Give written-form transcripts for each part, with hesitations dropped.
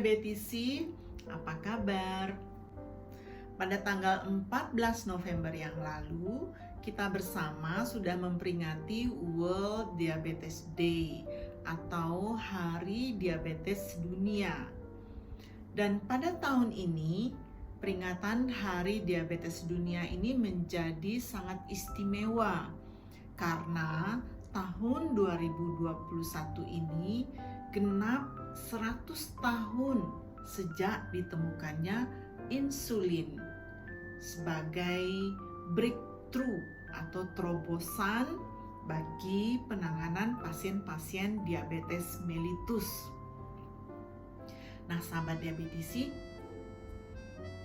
diabetisi, apa kabar? Pada tanggal 14 November yang lalu, kita bersama sudah memperingati World Diabetes Day atau Hari Diabetes Dunia. Dan pada tahun ini, peringatan Hari Diabetes Dunia ini menjadi sangat istimewa karena tahun 2021 ini genap 100 tahun sejak ditemukannya insulin sebagai breakthrough atau terobosan bagi penanganan pasien-pasien diabetes mellitus. Nah, sahabat diabetisi,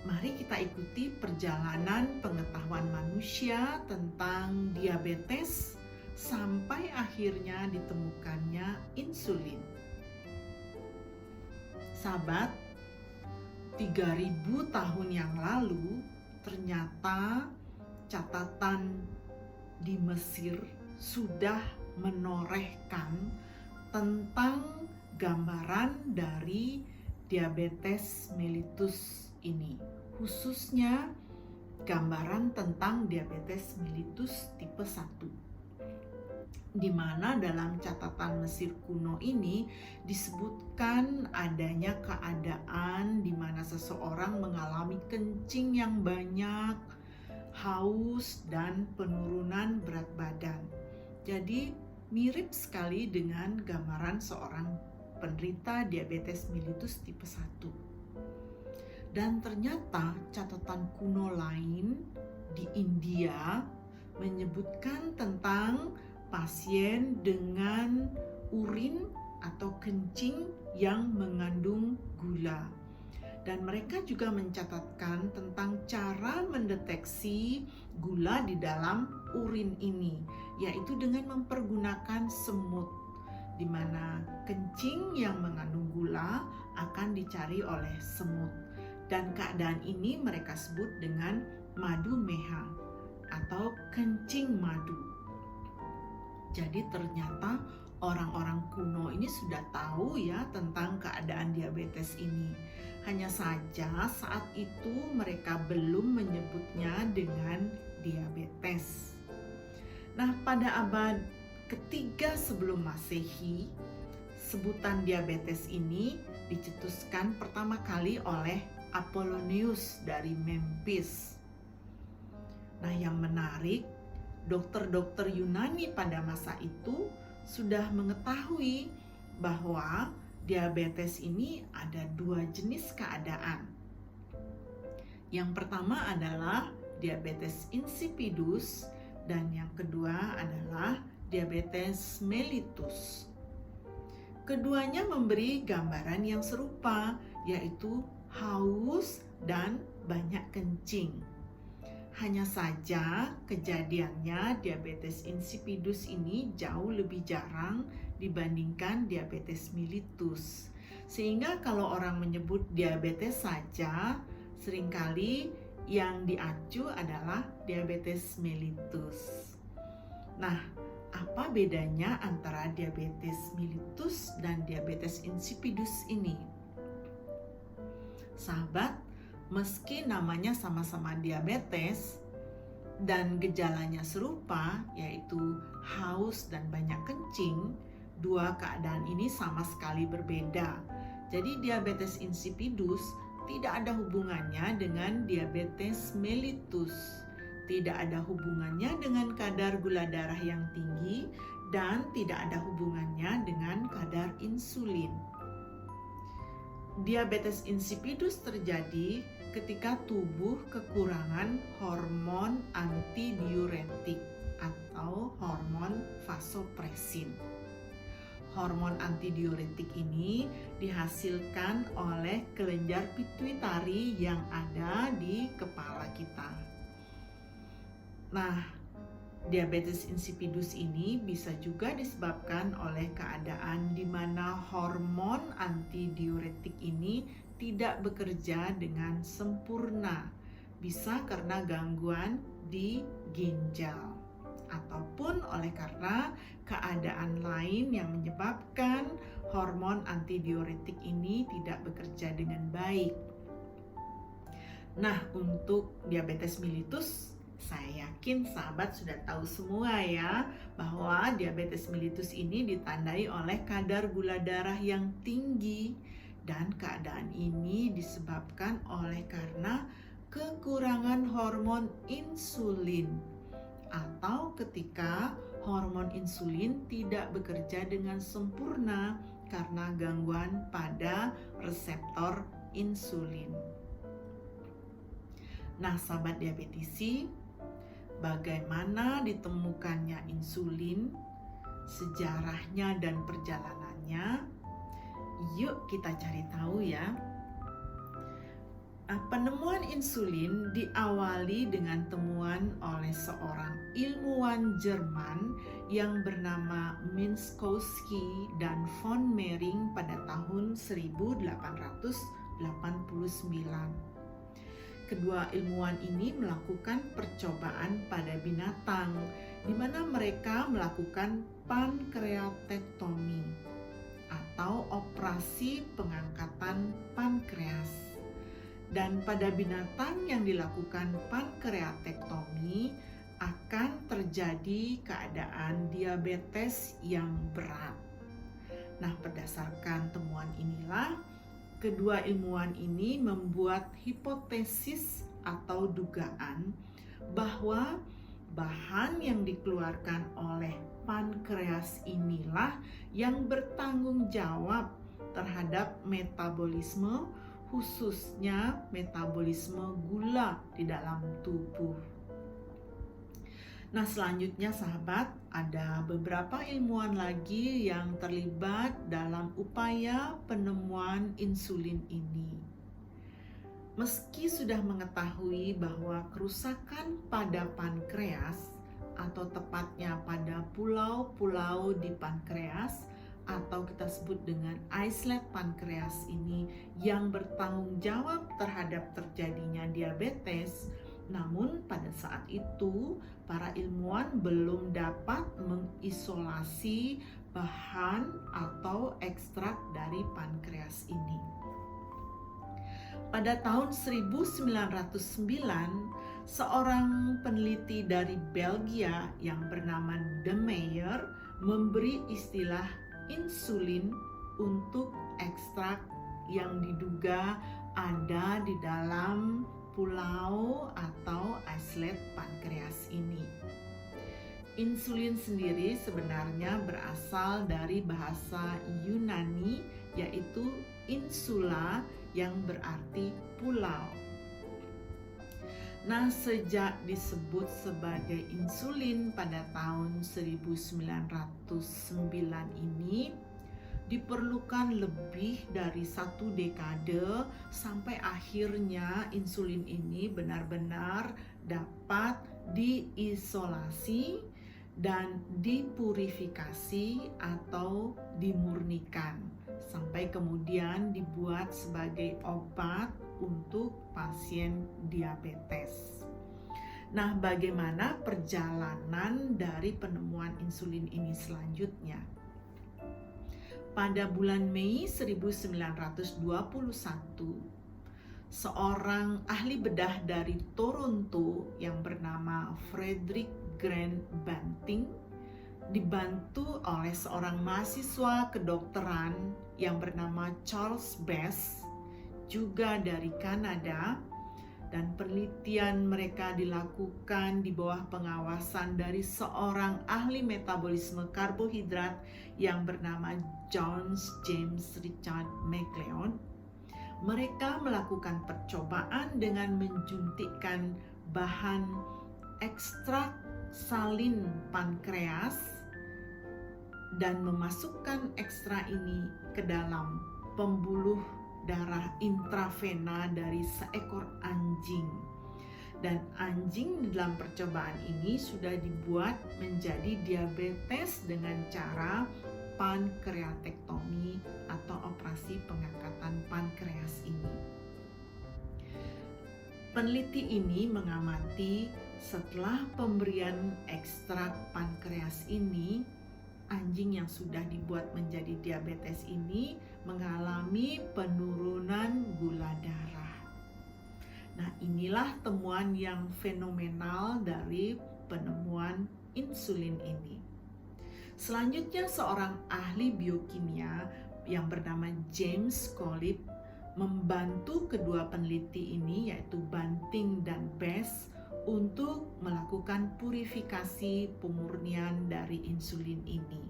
mari kita ikuti perjalanan pengetahuan manusia tentang diabetes sampai akhirnya ditemukannya insulin. Sahabat, 3000 tahun yang lalu ternyata catatan di Mesir sudah menorehkan tentang gambaran dari diabetes mellitus ini, khususnya gambaran tentang diabetes mellitus tipe 1, di mana dalam catatan Mesir kuno ini disebutkan adanya keadaan di mana seseorang mengalami kencing yang banyak, haus, dan penurunan berat badan. Jadi mirip sekali dengan gambaran seorang penderita diabetes mellitus tipe 1. Dan ternyata catatan kuno lain di India menyebutkan tentang pasien dengan urin atau kencing yang mengandung gula. Dan mereka juga mencatatkan tentang cara mendeteksi gula di dalam urin ini, yaitu dengan mempergunakan semut, di mana kencing yang mengandung gula akan dicari oleh semut. Dan keadaan ini mereka sebut dengan madhumeha atau kencing madu. Jadi ternyata orang-orang kuno ini sudah tahu ya tentang keadaan diabetes ini. Hanya saja saat itu mereka belum menyebutnya dengan diabetes. Nah, pada abad ketiga sebelum Masehi, sebutan diabetes ini dicetuskan pertama kali oleh Apollonius dari Memphis. Nah, yang menarik, dokter-dokter Yunani pada masa itu sudah mengetahui bahwa diabetes ini ada 2 jenis keadaan. Yang pertama adalah diabetes insipidus dan yang kedua adalah diabetes mellitus. Keduanya memberi gambaran yang serupa, yaitu haus dan banyak kencing. Hanya saja kejadiannya diabetes insipidus ini jauh lebih jarang dibandingkan diabetes mellitus. Sehingga kalau orang menyebut diabetes saja, seringkali yang diacu adalah diabetes mellitus. Nah, apa bedanya antara diabetes mellitus dan diabetes insipidus ini? Sahabat, meski namanya sama-sama diabetes dan gejalanya serupa, yaitu haus dan banyak kencing, dua keadaan ini sama sekali berbeda. Jadi diabetes insipidus tidak ada hubungannya dengan diabetes mellitus, tidak ada hubungannya dengan kadar gula darah yang tinggi, dan tidak ada hubungannya dengan kadar insulin. Diabetes insipidus terjadi ketika tubuh kekurangan hormon antidiuretik atau hormon vasopresin. Hormon antidiuretik ini dihasilkan oleh kelenjar pituitari yang ada di kepala kita. Nah, diabetes insipidus ini bisa juga disebabkan oleh keadaan di mana hormon antidiuretik ini tidak bekerja dengan sempurna. Bisa karena gangguan di ginjal ataupun namun oleh karena keadaan lain yang menyebabkan hormon antidiuretik ini tidak bekerja dengan baik. Nah, untuk diabetes mellitus, saya yakin sahabat sudah tahu semua ya, bahwa diabetes mellitus ini ditandai oleh kadar gula darah yang tinggi, dan keadaan ini disebabkan oleh karena kekurangan hormon insulin, atau ketika hormon insulin tidak bekerja dengan sempurna karena gangguan pada reseptor insulin. Nah, sahabat diabetisi, bagaimana ditemukannya insulin, sejarahnya dan perjalanannya? Yuk kita cari tahu ya. Penemuan insulin diawali dengan temuan oleh seorang ilmuwan Jerman yang bernama Minkowski dan von Mering pada tahun 1889. Kedua ilmuwan ini melakukan percobaan pada binatang, di mana mereka melakukan pankreatektomi atau operasi pengangkatan pankreas. Dan pada binatang yang dilakukan pankreatektomi akan terjadi keadaan diabetes yang berat. Nah, berdasarkan temuan inilah kedua ilmuwan ini membuat hipotesis atau dugaan bahwa bahan yang dikeluarkan oleh pankreas inilah yang bertanggung jawab terhadap metabolisme, khususnya metabolisme gula di dalam tubuh. Nah, selanjutnya sahabat, ada beberapa ilmuwan lagi yang terlibat dalam upaya penemuan insulin ini. Meski sudah mengetahui bahwa kerusakan pada pankreas, atau tepatnya pada pulau-pulau di pankreas, atau kita sebut dengan islet pankreas ini yang bertanggung jawab terhadap terjadinya diabetes, namun pada saat itu para ilmuwan belum dapat mengisolasi bahan atau ekstrak dari pankreas ini. Pada tahun 1909, seorang peneliti dari Belgia yang bernama De Meyer memberi istilah insulin untuk ekstrak yang diduga ada di dalam pulau atau islet pankreas ini. Insulin sendiri sebenarnya berasal dari bahasa Yunani, yaitu insula yang berarti pulau. Nah, sejak disebut sebagai insulin pada tahun 1909 ini, diperlukan lebih dari 1 dekade sampai akhirnya insulin ini benar-benar dapat diisolasi dan dipurifikasi atau dimurnikan sampai kemudian dibuat sebagai obat untuk pasien diabetes. Nah, bagaimana perjalanan dari penemuan insulin ini selanjutnya? Pada bulan Mei 1921, seorang ahli bedah dari Toronto yang bernama Frederick Grant Banting dibantu oleh seorang mahasiswa kedokteran yang bernama Charles Best, juga dari Kanada, dan penelitian mereka dilakukan di bawah pengawasan dari seorang ahli metabolisme karbohidrat yang bernama John James Richard McLeod. Mereka melakukan percobaan dengan menjuntikkan bahan ekstrak salin pankreas dan memasukkan ekstrak ini ke dalam pembuluh darah intravena dari seekor anjing. Dan anjing di dalam percobaan ini sudah dibuat menjadi diabetes dengan cara pankreatektomi atau operasi pengangkatan pankreas ini. Peneliti ini mengamati Setelah pemberian ekstrak pankreas ini, anjing yang sudah dibuat menjadi diabetes ini mengalami penurunan gula darah. Nah, inilah temuan yang fenomenal dari penemuan insulin ini. Selanjutnya, seorang ahli biokimia yang bernama James Collip membantu kedua peneliti ini, yaitu Banting dan Best, untuk melakukan purifikasi pemurnian dari insulin ini.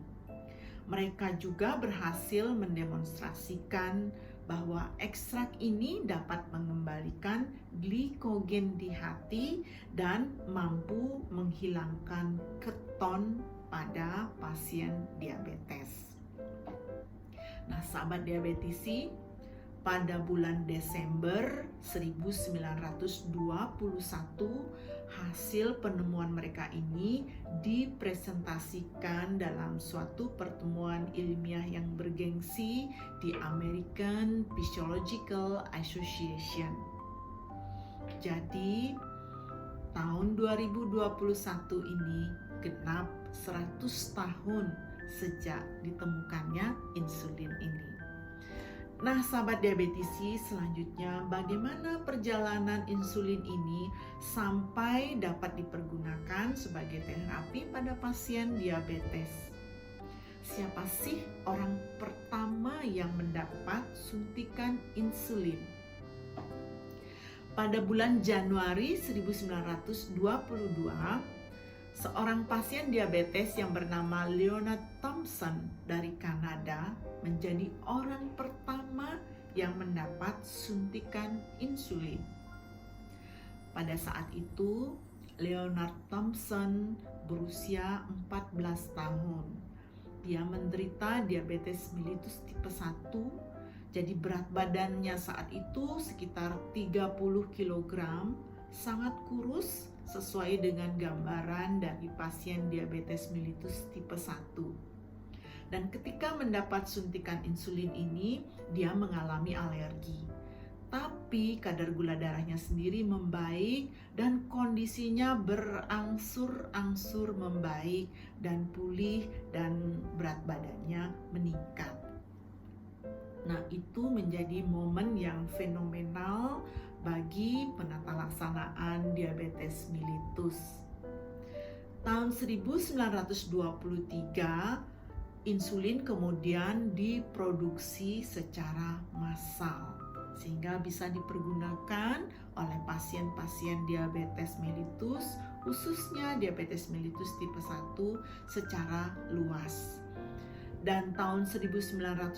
Mereka juga berhasil mendemonstrasikan bahwa ekstrak ini dapat mengembalikan glikogen di hati dan mampu menghilangkan keton pada pasien diabetes. Nah, sahabat diabetisi, pada bulan Desember 1921, hasil penemuan mereka ini dipresentasikan dalam suatu pertemuan ilmiah yang bergengsi di American Physiological Association. Jadi, tahun 2021 ini genap 100 tahun sejak ditemukannya insulin ini. Nah, sahabat diabetisi, selanjutnya bagaimana perjalanan insulin ini sampai dapat dipergunakan sebagai terapi pada pasien diabetes? Siapa sih orang pertama yang mendapat suntikan insulin? Pada bulan Januari 1922, seorang pasien diabetes yang bernama Leonard Thompson dari Kanada menjadi orang pertama yang mendapat suntikan insulin. Pada saat itu, Leonard Thompson berusia 14 tahun. Dia menderita diabetes mellitus tipe 1, jadi berat badannya saat itu sekitar 30 kg, sangat kurus, sesuai dengan gambaran dari pasien diabetes mellitus tipe 1. Dan ketika mendapat suntikan insulin ini, dia mengalami alergi. Tapi kadar gula darahnya sendiri membaik dan kondisinya berangsur-angsur membaik dan pulih dan berat badannya meningkat. Nah, itu menjadi momen yang fenomenal bagi penata laksanaan diabetes mellitus. Tahun 1923, insulin kemudian diproduksi secara massal sehingga bisa dipergunakan oleh pasien-pasien diabetes mellitus, khususnya diabetes mellitus tipe 1 secara luas. Dan tahun 1923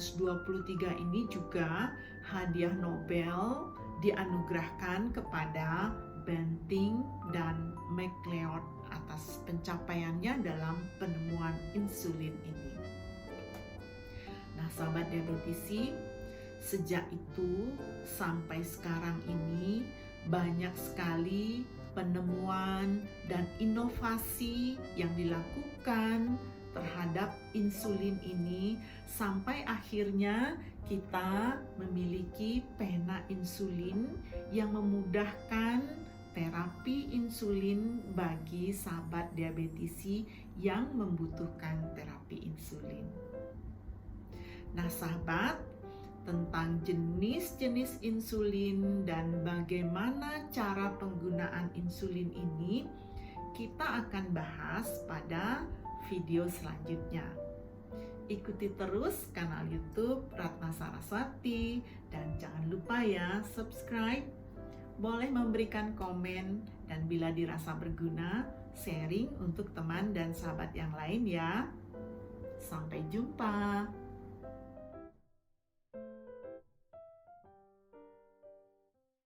ini juga hadiah Nobel dianugerahkan kepada Banting dan MacLeod atas pencapaiannya dalam penemuan insulin ini. Nah, sahabat diabetisi, sejak itu sampai sekarang ini banyak sekali penemuan dan inovasi yang dilakukan terhadap insulin ini sampai akhirnya kita memiliki pena insulin yang memudahkan terapi insulin bagi sahabat diabetisi yang membutuhkan terapi insulin. Nah, sahabat, tentang jenis-jenis insulin dan bagaimana cara penggunaan insulin ini kita akan bahas pada video selanjutnya. Ikuti terus kanal YouTube Ratna Saraswati dan jangan lupa ya subscribe, boleh memberikan komen dan bila dirasa berguna sharing untuk teman dan sahabat yang lain ya. Sampai jumpa.